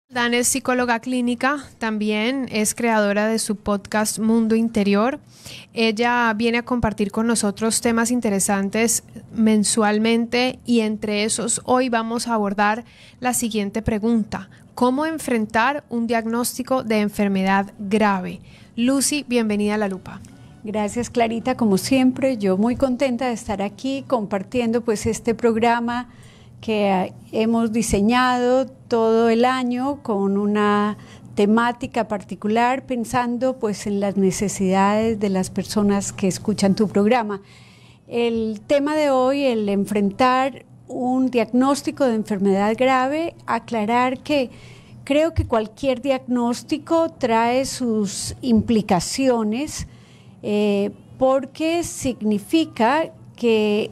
Dan es psicóloga clínica, también es creadora de su podcast Mundo Interior. Ella viene a compartir con nosotros temas interesantes mensualmente y entre esos hoy vamos a abordar la siguiente pregunta: ¿cómo enfrentar un diagnóstico de enfermedad grave? Lucy, bienvenida a La Lupa. Gracias, Clarita, como siempre, yo muy contenta de estar aquí compartiendo pues este programa que hemos diseñado todo el año con una temática particular, pensando pues en las necesidades de las personas que escuchan tu programa. El tema de hoy, el enfrentar un diagnóstico de enfermedad grave, aclarar que creo que cualquier diagnóstico trae sus implicaciones porque significa que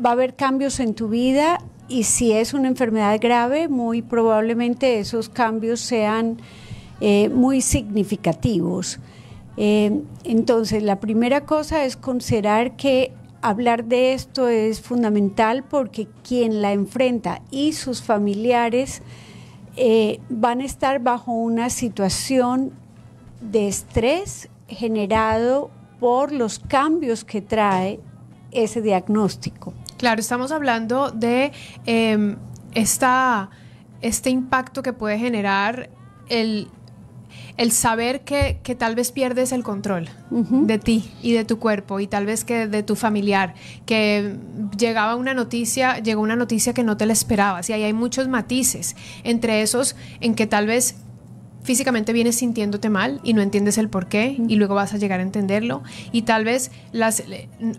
va a haber cambios en tu vida y si es una enfermedad grave, muy probablemente esos cambios sean muy significativos. Entonces, la primera cosa es considerar que hablar de esto es fundamental porque quien la enfrenta y sus familiares van a estar bajo una situación de estrés generado por los cambios que trae ese diagnóstico. Claro, estamos hablando de este impacto que puede generar el saber que tal vez pierdes el control de ti y de tu cuerpo y tal vez que de tu familiar, que llegó una noticia que no te la esperabas, y ahí hay muchos matices, entre esos en que tal vez físicamente vienes sintiéndote mal y no entiendes el por qué y luego vas a llegar a entenderlo, y tal vez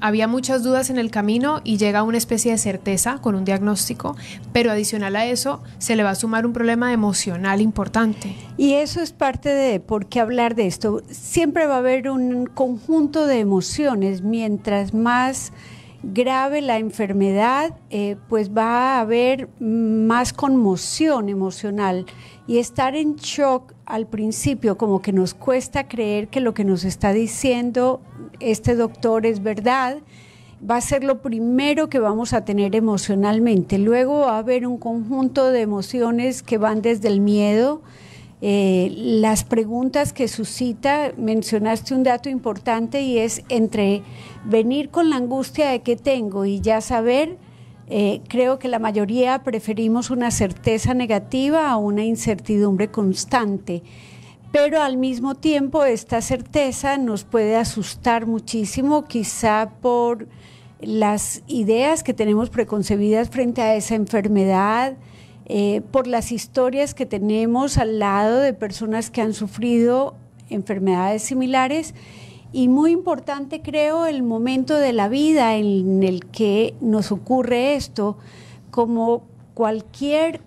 había muchas dudas en el camino y llega una especie de certeza con un diagnóstico, pero adicional a eso se le va a sumar un problema emocional importante. Y eso es parte de por qué hablar de esto. Siempre va a haber un conjunto de emociones. Mientras más grave la enfermedad, pues va a haber más conmoción emocional, y estar en shock al principio, como que nos cuesta creer que lo que nos está diciendo este doctor es verdad, va a ser lo primero que vamos a tener emocionalmente. Luego va a haber un conjunto de emociones que van desde el miedo, las preguntas que suscita. Mencionaste un dato importante y es entre venir con la angustia de qué tengo y ya saber. Creo que la mayoría preferimos una certeza negativa a una incertidumbre constante, pero al mismo tiempo esta certeza nos puede asustar muchísimo, quizá por las ideas que tenemos preconcebidas frente a esa enfermedad, por las historias que tenemos al lado de personas que han sufrido enfermedades similares. Y muy importante, creo, el momento de la vida en el que nos ocurre esto. Como cualquier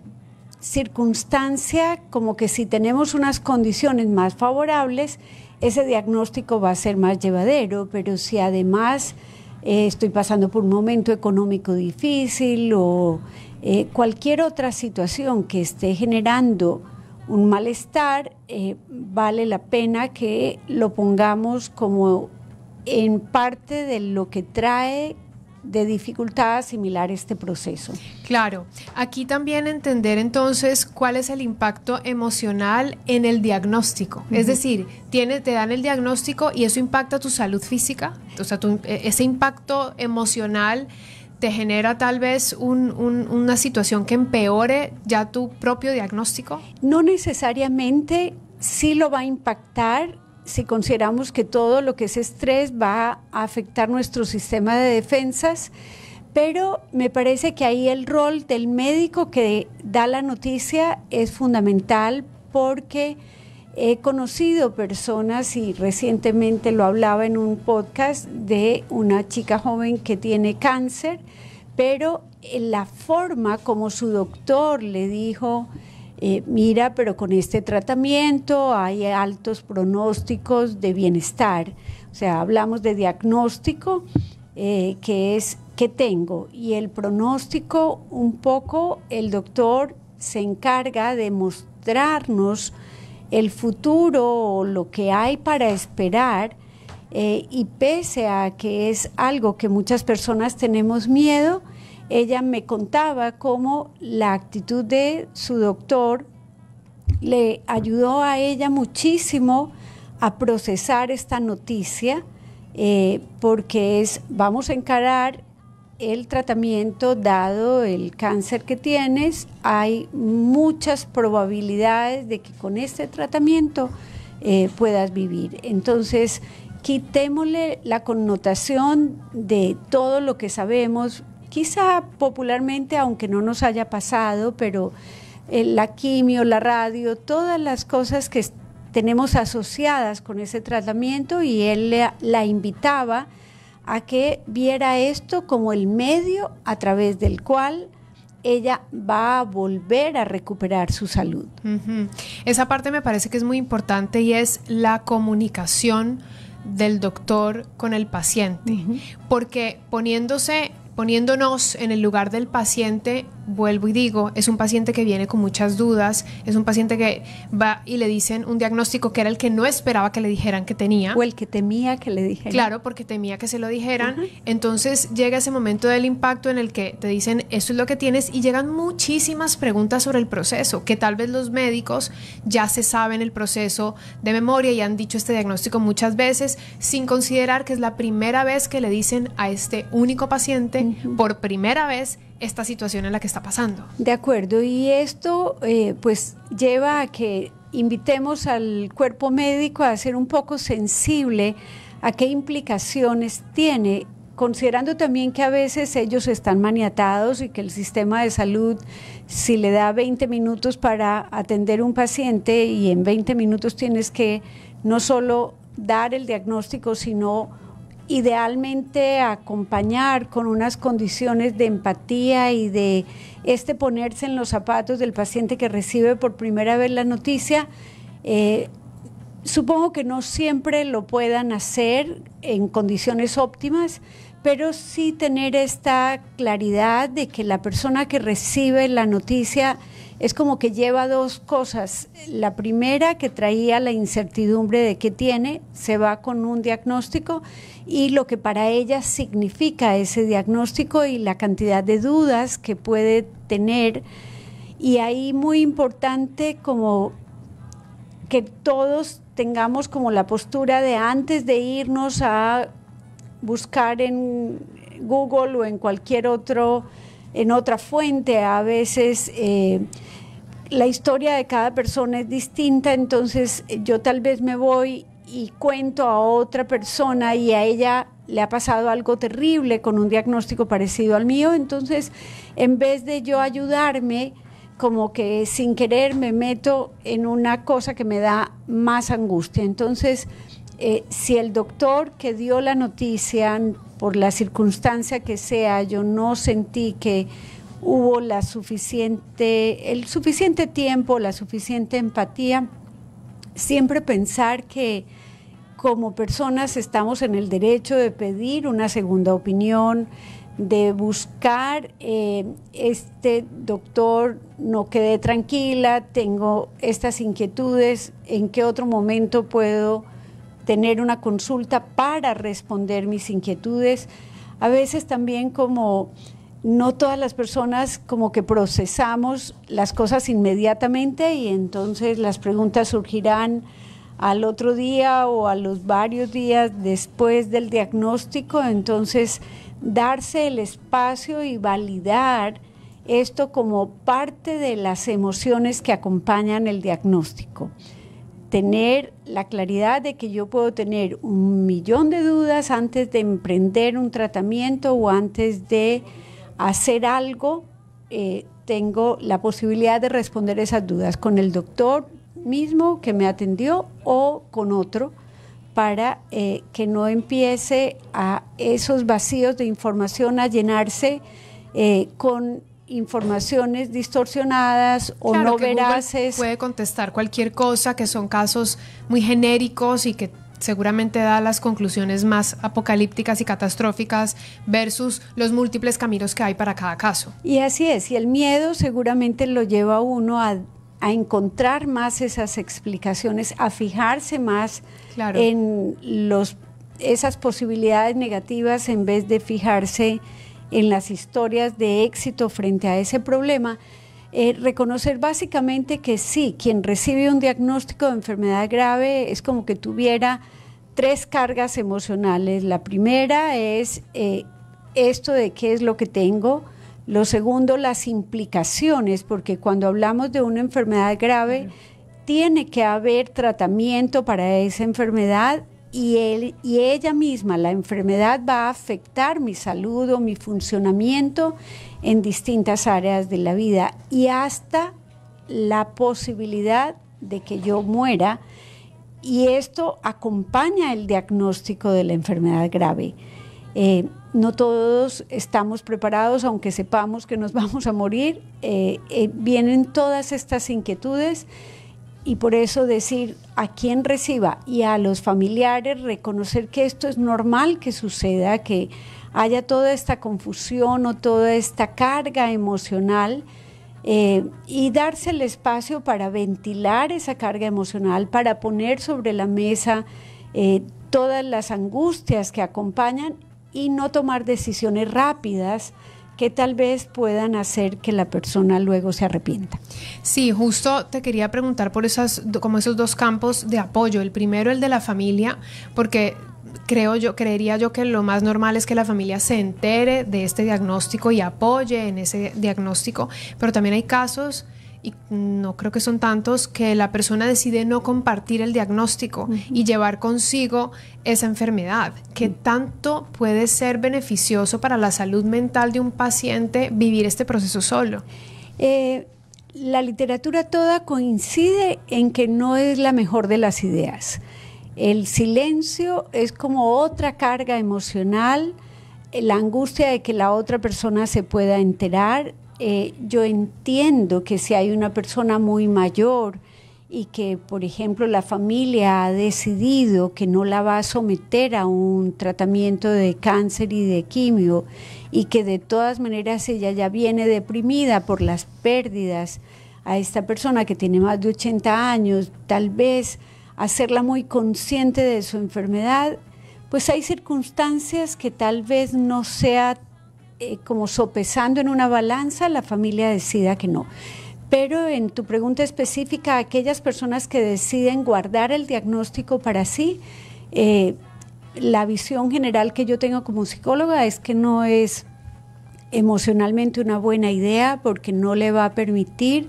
circunstancia, como que si tenemos unas condiciones más favorables, ese diagnóstico va a ser más llevadero, pero si además estoy pasando por un momento económico difícil o cualquier otra situación que esté generando un malestar, vale la pena que lo pongamos como en parte de lo que trae de dificultad asimilar este proceso. Claro, aquí también entender entonces cuál es el impacto emocional en el diagnóstico. Es decir, te dan el diagnóstico y eso impacta tu salud física, o sea, ese impacto emocional te genera tal vez una situación que empeore ya tu propio diagnóstico. No necesariamente, sí lo va a impactar si consideramos que todo lo que es estrés va a afectar nuestro sistema de defensas, pero me parece que ahí el rol del médico que da la noticia es fundamental, porque he conocido personas, y recientemente lo hablaba en un podcast, de una chica joven que tiene cáncer, pero la forma como su doctor le dijo, mira, pero con este tratamiento hay altos pronósticos de bienestar. O sea, hablamos de diagnóstico, que es ¿qué tengo? Y el pronóstico, un poco el doctor se encarga de mostrarnos el futuro o lo que hay para esperar, y pese a que es algo que muchas personas tenemos miedo, ella me contaba cómo la actitud de su doctor le ayudó a ella muchísimo a procesar esta noticia, porque vamos a encarar el tratamiento dado el cáncer que tienes. Hay muchas probabilidades de que con este tratamiento puedas vivir. Entonces, quitémosle la connotación de todo lo que sabemos, quizá popularmente, aunque no nos haya pasado, pero la quimio, la radio, todas las cosas que tenemos asociadas con ese tratamiento, y él la invitaba a que viera esto como el medio a través del cual ella va a volver a recuperar su salud. Esa parte me parece que es muy importante, y es la comunicación del doctor con el paciente, porque poniéndonos en el lugar del paciente, vuelvo y digo, es un paciente que viene con muchas dudas, es un paciente que va y le dicen un diagnóstico que era el que no esperaba que le dijeran que tenía. O el que temía que le dijeran. Claro, porque temía que se lo dijeran. Entonces llega ese momento del impacto en el que te dicen, esto es lo que tienes, y llegan muchísimas preguntas sobre el proceso, que tal vez los médicos ya se saben el proceso de memoria y han dicho este diagnóstico muchas veces, sin considerar que es la primera vez que le dicen a este único paciente, por primera vez, esta situación en la que está pasando. De acuerdo, y esto pues lleva a que invitemos al cuerpo médico a ser un poco sensible a qué implicaciones tiene, considerando también que a veces ellos están maniatados y que el sistema de salud, si le da 20 minutos para atender un paciente, y en 20 minutos tienes que no solo dar el diagnóstico, sino idealmente acompañar con unas condiciones de empatía y de ponerse en los zapatos del paciente que recibe por primera vez la noticia. Supongo que no siempre lo puedan hacer en condiciones óptimas, pero sí tener esta claridad de que la persona que recibe la noticia es como que lleva dos cosas. La primera, que traía la incertidumbre de qué tiene, se va con un diagnóstico y lo que para ella significa ese diagnóstico y la cantidad de dudas que puede tener. Y ahí muy importante como que todos tengamos como la postura de, antes de irnos a buscar en Google o en cualquier otra fuente, a veces la historia de cada persona es distinta, entonces yo tal vez me voy y cuento a otra persona y a ella le ha pasado algo terrible con un diagnóstico parecido al mío, entonces en vez de yo ayudarme, como que sin querer me meto en una cosa que me da más angustia. Entonces, si el doctor que dio la noticia, por la circunstancia que sea, yo no sentí que hubo el suficiente tiempo, la suficiente empatía, siempre pensar que como personas estamos en el derecho de pedir una segunda opinión, de buscar, doctor, no quedé tranquila, tengo estas inquietudes, ¿en qué otro momento puedo tener una consulta para responder mis inquietudes? A veces también, como no todas las personas como que procesamos las cosas inmediatamente, y entonces las preguntas surgirán al otro día o a los varios días después del diagnóstico. Entonces, darse el espacio y validar esto como parte de las emociones que acompañan el diagnóstico. Tener la claridad de que yo puedo tener 1.000.000 de dudas antes de emprender un tratamiento o antes de hacer algo. Tengo la posibilidad de responder esas dudas con el doctor mismo que me atendió o con otro, para que no empiece a esos vacíos de información a llenarse con informaciones distorsionadas o claro, no que veraces. Google puede contestar cualquier cosa, que son casos muy genéricos y que seguramente da las conclusiones más apocalípticas y catastróficas versus los múltiples caminos que hay para cada caso. Y así es, y el miedo seguramente lo lleva a uno a encontrar más esas explicaciones, a fijarse más claro. en esas posibilidades negativas en vez de fijarse en las historias de éxito frente a ese problema. Reconocer básicamente que sí, quien recibe un diagnóstico de enfermedad grave es como que tuviera 3 cargas emocionales. La primera es esto de qué es lo que tengo. Lo segundo, las implicaciones, porque cuando hablamos de una enfermedad grave, tiene que haber tratamiento para esa enfermedad y ella misma, la enfermedad, va a afectar mi salud o mi funcionamiento en distintas áreas de la vida y hasta la posibilidad de que yo muera, y esto acompaña el diagnóstico de la enfermedad grave. No todos estamos preparados, aunque sepamos que nos vamos a morir, vienen todas estas inquietudes. Y por eso decir a quien reciba y a los familiares, reconocer que esto es normal que suceda, que haya toda esta confusión o toda esta carga emocional, y darse el espacio para ventilar esa carga emocional, para poner sobre la mesa todas las angustias que acompañan y no tomar decisiones rápidas que tal vez puedan hacer que la persona luego se arrepienta. Sí, justo te quería preguntar por esos 2 campos de apoyo. El primero, el de la familia, porque creería yo que lo más normal es que la familia se entere de este diagnóstico y apoye en ese diagnóstico, pero también hay casos, y no creo que son tantos, que la persona decide no compartir el diagnóstico y llevar consigo esa enfermedad. ¿Qué tanto puede ser beneficioso para la salud mental de un paciente vivir este proceso solo? La literatura toda coincide en que no es la mejor de las ideas. El silencio es como otra carga emocional, la angustia de que la otra persona se pueda enterar. Yo entiendo que si hay una persona muy mayor y que, por ejemplo, la familia ha decidido que no la va a someter a un tratamiento de cáncer y de quimio, y que de todas maneras ella ya viene deprimida por las pérdidas, a esta persona que tiene más de 80 años, tal vez hacerla muy consciente de su enfermedad, pues hay circunstancias que tal vez no sea como sopesando en una balanza, la familia decida que no. Pero en tu pregunta específica, aquellas personas que deciden guardar el diagnóstico para sí, la visión general que yo tengo como psicóloga es que no es emocionalmente una buena idea, porque no le va a permitir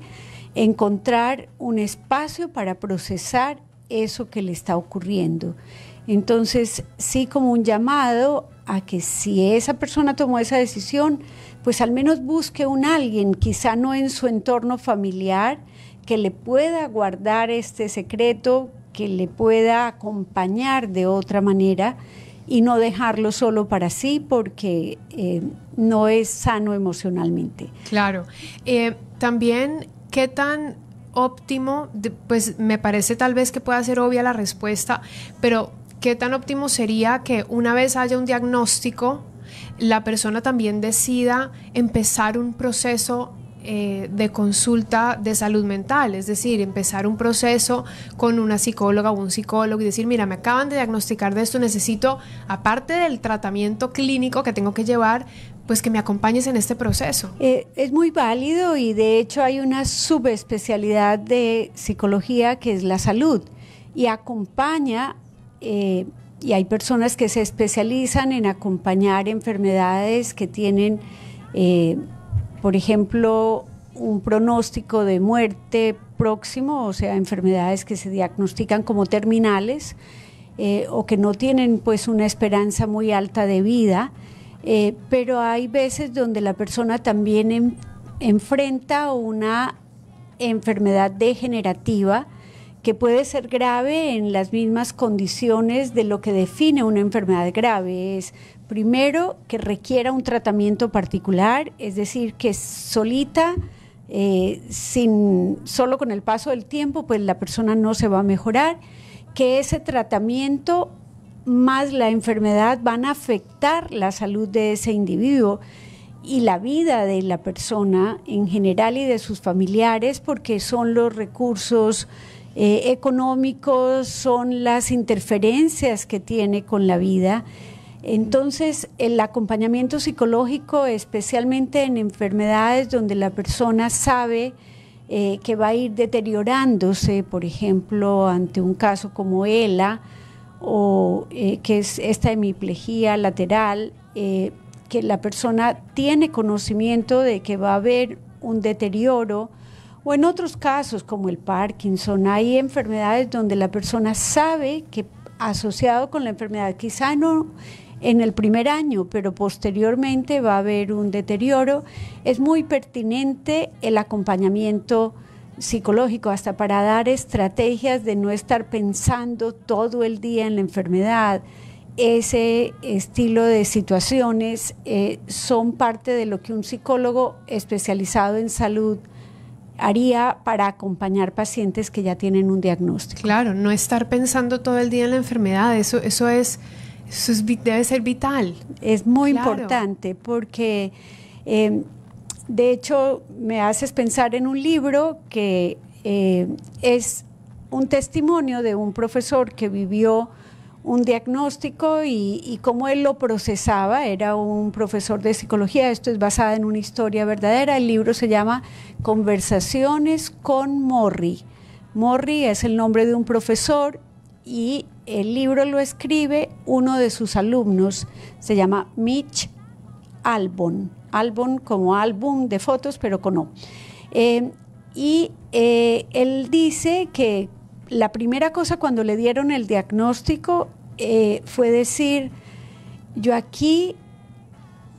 encontrar un espacio para procesar eso que le está ocurriendo. Entonces, sí, como un llamado a que si esa persona tomó esa decisión, pues al menos busque alguien, quizá no en su entorno familiar, que le pueda guardar este secreto, que le pueda acompañar de otra manera y no dejarlo solo para sí, porque no es sano emocionalmente. Claro. También, ¿qué tan óptimo? Pues me parece tal vez que pueda ser obvia la respuesta, pero ¿qué tan óptimo sería que una vez haya un diagnóstico, la persona también decida empezar un proceso de consulta de salud mental? Es decir, empezar un proceso con una psicóloga o un psicólogo y decir, mira, me acaban de diagnosticar de esto, necesito, aparte del tratamiento clínico que tengo que llevar, pues que me acompañes en este proceso. Es muy válido, y de hecho hay una subespecialidad de psicología que es la salud, y acompaña, y hay personas que se especializan en acompañar enfermedades que tienen, por ejemplo, un pronóstico de muerte próximo, o sea, enfermedades que se diagnostican como terminales, o que no tienen pues una esperanza muy alta de vida, pero hay veces donde la persona también enfrenta una enfermedad degenerativa que puede ser grave en las mismas condiciones de lo que define una enfermedad grave. Es, primero, que requiera un tratamiento particular, es decir, que solita, solo con el paso del tiempo, pues la persona no se va a mejorar, que ese tratamiento más la enfermedad van a afectar la salud de ese individuo y la vida de la persona en general y de sus familiares, porque son los recursos económicos, son las interferencias que tiene con la vida. Entonces, el acompañamiento psicológico, especialmente en enfermedades donde la persona sabe que va a ir deteriorándose, por ejemplo, ante un caso como ELA, o que es esta hemiplegia lateral, que la persona tiene conocimiento de que va a haber un deterioro, o en otros casos como el Parkinson, hay enfermedades donde la persona sabe que asociado con la enfermedad, quizá no en el primer año, pero posteriormente va a haber un deterioro. Es muy pertinente el acompañamiento psicológico, hasta para dar estrategias de no estar pensando todo el día en la enfermedad. Ese estilo de situaciones son parte de lo que un psicólogo especializado en salud haría para acompañar pacientes que ya tienen un diagnóstico. Claro, no estar pensando todo el día en la enfermedad, debe ser vital. Es muy importante porque, de hecho, me haces pensar en un libro que es un testimonio de un profesor que vivió un diagnóstico y cómo él lo procesaba. Era un profesor de psicología, esto es basado en una historia verdadera. El libro se llama Conversaciones con Morrie. Morrie es el nombre de un profesor y el libro lo escribe uno de sus alumnos, se llama Mitch Albom. Albom como álbum de fotos, pero con O. Él dice que la primera cosa cuando le dieron el diagnóstico fue decir, yo aquí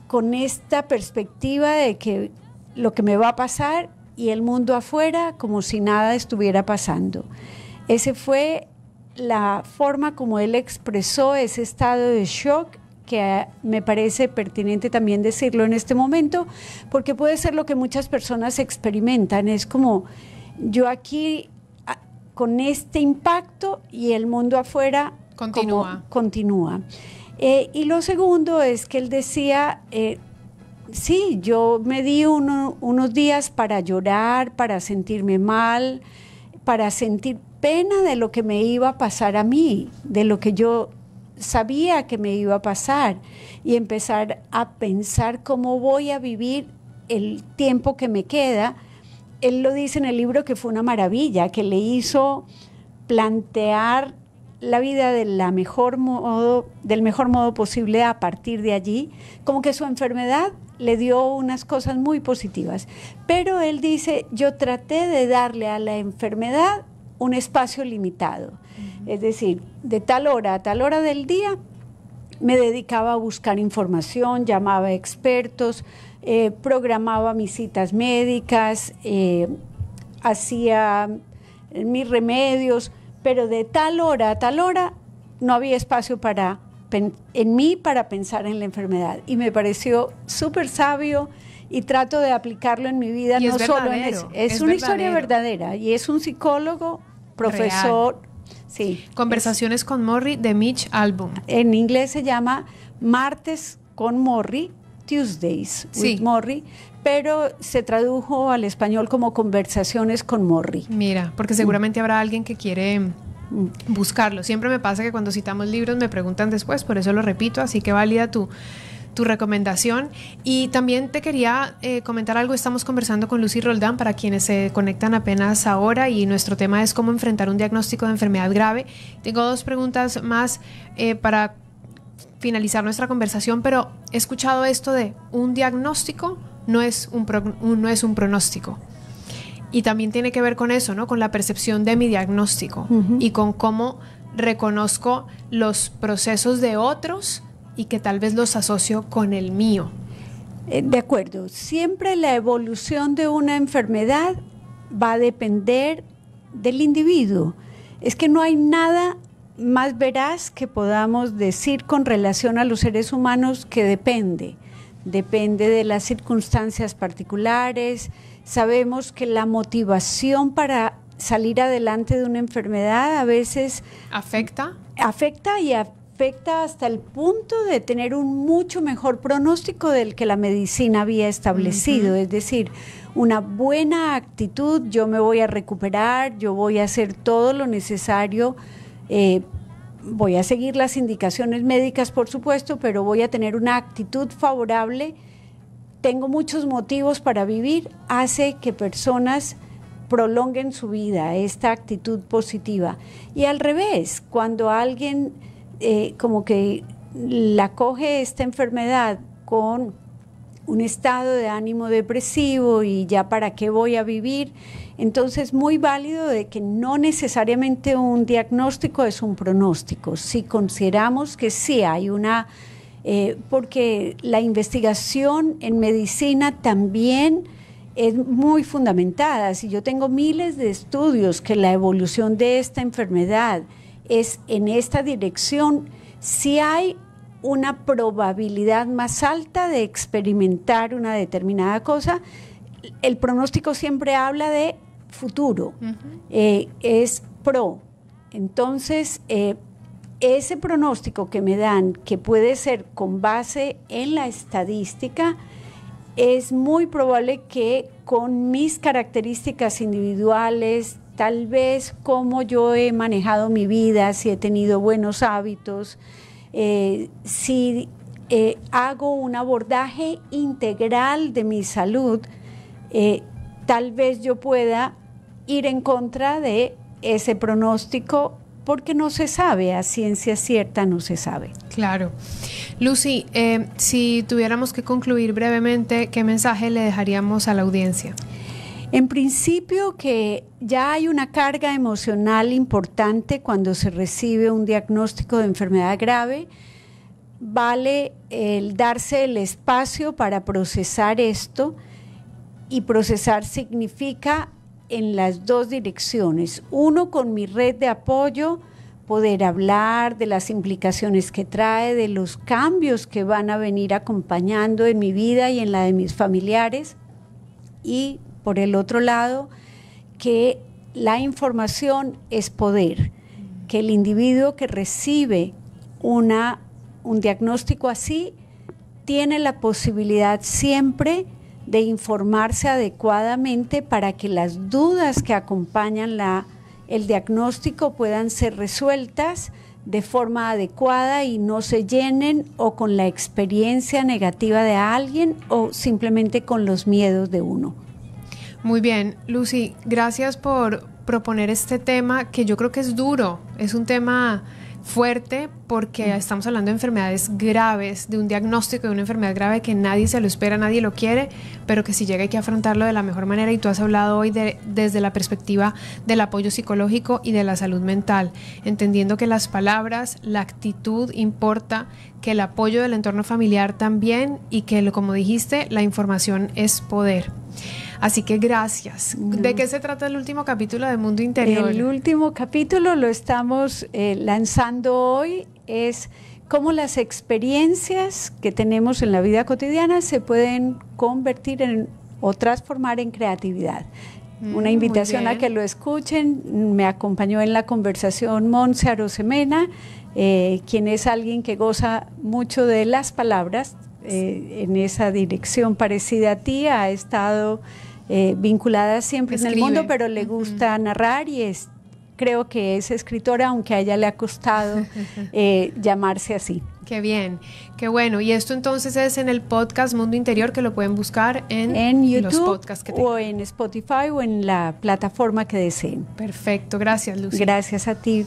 con esta perspectiva de que lo que me va a pasar y el mundo afuera como si nada estuviera pasando. Ese fue la forma como él expresó ese estado de shock, que me parece pertinente también decirlo en este momento, porque puede ser lo que muchas personas experimentan. Es como, yo aquí con este impacto y el mundo afuera continúa. Y lo segundo es que él decía, sí, yo me di unos días para llorar, para sentirme mal, para sentir pena de lo que me iba a pasar a mí, de lo que yo sabía que me iba a pasar, y empezar a pensar cómo voy a vivir el tiempo que me queda. Él lo dice en el libro que fue una maravilla, que le hizo plantear la vida del mejor modo posible a partir de allí, como que su enfermedad le dio unas cosas muy positivas. Pero él dice, yo traté de darle a la enfermedad un espacio limitado. Es decir, de tal hora a tal hora del día me dedicaba a buscar información, llamaba a expertos, programaba mis citas médicas, hacía mis remedios, pero de tal hora a tal hora no había espacio en mí para pensar en la enfermedad. Y me pareció súper sabio y trato de aplicarlo en mi vida, no solo en eso. Es una historia verdadera y es un psicólogo, profesor. Real. Sí. Conversaciones con Morrie de Mitch Albom. En inglés se llama Martes con Morrie, Tuesdays with Morrie, pero se tradujo al español como Conversaciones con Morrie. Mira, porque seguramente habrá alguien que quiere buscarlo. Siempre me pasa que cuando citamos libros me preguntan después, por eso lo repito, así que válida tu recomendación. Y también te quería comentar algo. Estamos conversando con Lucy Roldán, para quienes se conectan apenas ahora, y nuestro tema es cómo enfrentar un diagnóstico de enfermedad grave. Tengo dos preguntas más para finalizar nuestra conversación, pero he escuchado esto de un diagnóstico no es un pronóstico. Y también tiene que ver con eso, ¿no? Con la percepción de mi diagnóstico y con cómo reconozco los procesos de otros y que tal vez los asocio con el mío. De acuerdo. Siempre la evolución de una enfermedad va a depender del individuo. Es que no hay nada más veraz que podamos decir con relación a los seres humanos que depende de las circunstancias particulares. Sabemos que la motivación para salir adelante de una enfermedad a veces afecta hasta el punto de tener un mucho mejor pronóstico del que la medicina había establecido. Es decir, una buena actitud, yo me voy a recuperar, yo voy a hacer todo lo necesario voy a seguir las indicaciones médicas, por supuesto, pero voy a tener una actitud favorable, tengo muchos motivos para vivir, hace que personas prolonguen su vida, esta actitud positiva. Y al revés, cuando alguien como que la coge esta enfermedad con un estado de ánimo depresivo y ya para qué voy a vivir, entonces muy válido de que no necesariamente un diagnóstico es un pronóstico. Si consideramos que sí hay una, porque la investigación en medicina también es muy fundamentada. Si yo tengo miles de estudios que la evolución de esta enfermedad es en esta dirección, sí hay una probabilidad más alta de experimentar una determinada cosa. El pronóstico siempre habla de futuro, es pro. Entonces, ese pronóstico que me dan, que puede ser con base en la estadística, es muy probable que con mis características individuales, tal vez cómo yo he manejado mi vida, si he tenido buenos hábitos, si hago un abordaje integral de mi salud, tal vez yo pueda ir en contra de ese pronóstico, porque no se sabe, a ciencia cierta no se sabe. Claro. Lucy, si tuviéramos que concluir brevemente, ¿qué mensaje le dejaríamos a la audiencia? En principio que ya hay una carga emocional importante cuando se recibe un diagnóstico de enfermedad grave. Vale el darse el espacio para procesar esto, y procesar significa en las dos direcciones. Uno, con mi red de apoyo, poder hablar de las implicaciones que trae, de los cambios que van a venir acompañando en mi vida y en la de mis familiares. Y por el otro lado, que la información es poder, que el individuo que recibe un diagnóstico así tiene la posibilidad siempre de informarse adecuadamente para que las dudas que acompañan el diagnóstico puedan ser resueltas de forma adecuada y no se llenen o con la experiencia negativa de alguien o simplemente con los miedos de uno. Muy bien, Lucy, gracias por proponer este tema que yo creo que es duro, es un tema fuerte porque estamos hablando de enfermedades graves, de un diagnóstico de una enfermedad grave que nadie se lo espera, nadie lo quiere, pero que si llega hay que afrontarlo de la mejor manera, y tú has hablado hoy desde la perspectiva del apoyo psicológico y de la salud mental, entendiendo que las palabras, la actitud importa, que el apoyo del entorno familiar también, y que, como dijiste, la información es poder. Así que gracias. ¿De qué se trata el último capítulo de Mundo Interior? El último capítulo lo estamos lanzando hoy, es cómo las experiencias que tenemos en la vida cotidiana se pueden convertir o transformar en creatividad. Una invitación a que lo escuchen. Me acompañó en la conversación Montse Arosemena, quien es alguien que goza mucho de las palabras, en esa dirección parecida a ti, ha estado vinculada siempre en el mundo, pero le gusta narrar y creo que es escritora, aunque a ella le ha costado llamarse así. Qué bien, qué bueno. Y esto entonces es en el podcast Mundo Interior, que lo pueden buscar en YouTube, los podcasts que tengan, o en Spotify o en la plataforma que deseen. Perfecto, gracias, Lucy. Gracias a ti.